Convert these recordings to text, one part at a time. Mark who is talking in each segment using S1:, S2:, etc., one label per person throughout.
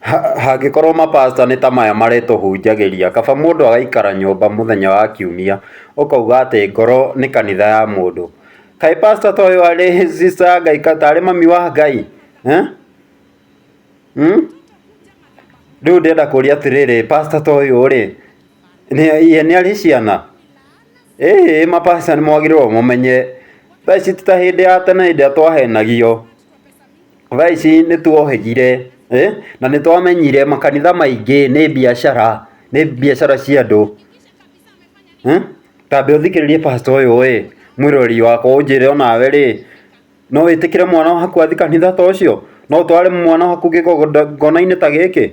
S1: Hangĩkorwo mapasta nĩ ta maya maretũhunjagĩria, kaba mũndũ agaikara nyũmba mũthenya wa kiumia ũkauga atĩ ngoro nĩ kanitha ya mũndũ. Kaĩ pasta ta ũyũ arĩ sister Ngai tarĩ mami wa Ngai? Rĩu ndĩrenda kũria atĩrĩrĩ, pasta ta ũyũ rĩ, nĩ arĩ ciana? Mapasta nĩ mwagĩrĩirwo mũmenye thaa ici ti ta hĩndĩ ya tene hĩndĩ ĩrĩa twahenagio. Thaa ici nĩ tuohĩgire na nĩ twamenyire makanitha maingĩ nĩ biacara cia andũ. Tambe ũthikĩrĩrie pasta ũyũ mwĩrori wakwa ũnjĩre onawe rĩ, no wĩtĩkĩre mwana waku athiĩ kanitha ta ũcio? No ũtware mwana waku kĩgongona-inĩ ta gĩkĩ?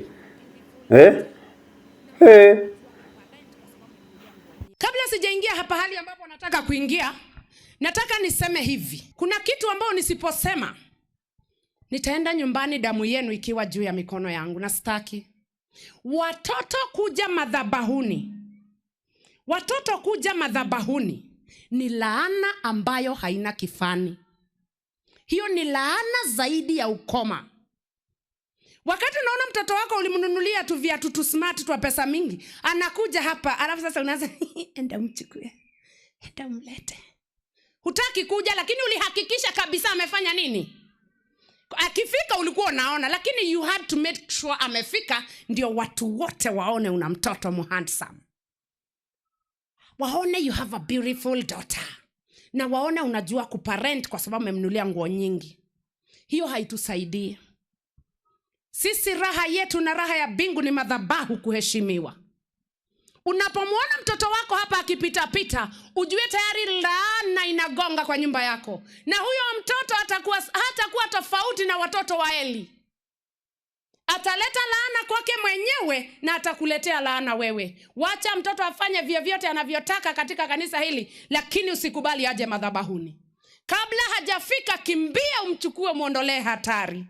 S2: Kabla sijaingia hapa hali ambapo nataka kuingia, nataka niseme hivi. Kuna kitu ambao nisiposema nitaenda nyumbani damu yenu ikiwa juu ya mikono yangu, na sitaki. Watoto kuja madhabahuni ni laana ambayo haina kifani. Hiyo ni laana zaidi ya ukoma. Wakati unaona mtoto wako ulimnunulia tu viatu tu smart tu pesa mingi, anakuja hapa alafu sasa unaanza enda mchukue, enda mlete. Hutaki kuja, lakini ulihakikisha kabisa amefanya nini? Akifika ulikuwa unaona, lakini you had to make sure amefika ndio watu wote waone una mtoto handsome. Waone you have a beautiful daughter. Na waone unajua kuparent kwa sababu umemnunulia nguo nyingi. Hiyo haitusaidii. Sisi raha yetu na raha ya bingu ni madhabahu kuheshimiwa. Unapomwona mtoto wako hapa akipita, ujue tayari laana inagonga kwa nyumba yako. Na huyo mtoto hatakuwa tofauti na watoto wa Eli. Ataleta laana kwake mwenyewe na atakuletea laana wewe. Wacha mtoto afanye vyovyote anavyotaka katika kanisa hili, lakini usikubali aje madhabahuni. Kabla hajafika, kimbia umchukue, muondolee hatari.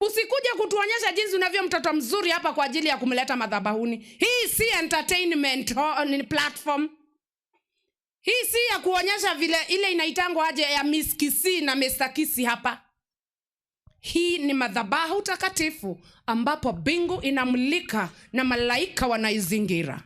S2: Usikuje kutuonyesha jinsi unavyo mtoto mzuri hapa kwa ajili ya kumleta madhabahuni. Hii si entertainment platform. Hii si ya kuonyesha vile ile inaitangwa aje ya Miss Kisi na Mr. Kisi hapa. Hii ni madhabahu takatifu ambapo bingu inamulika na malaika wanaizingira.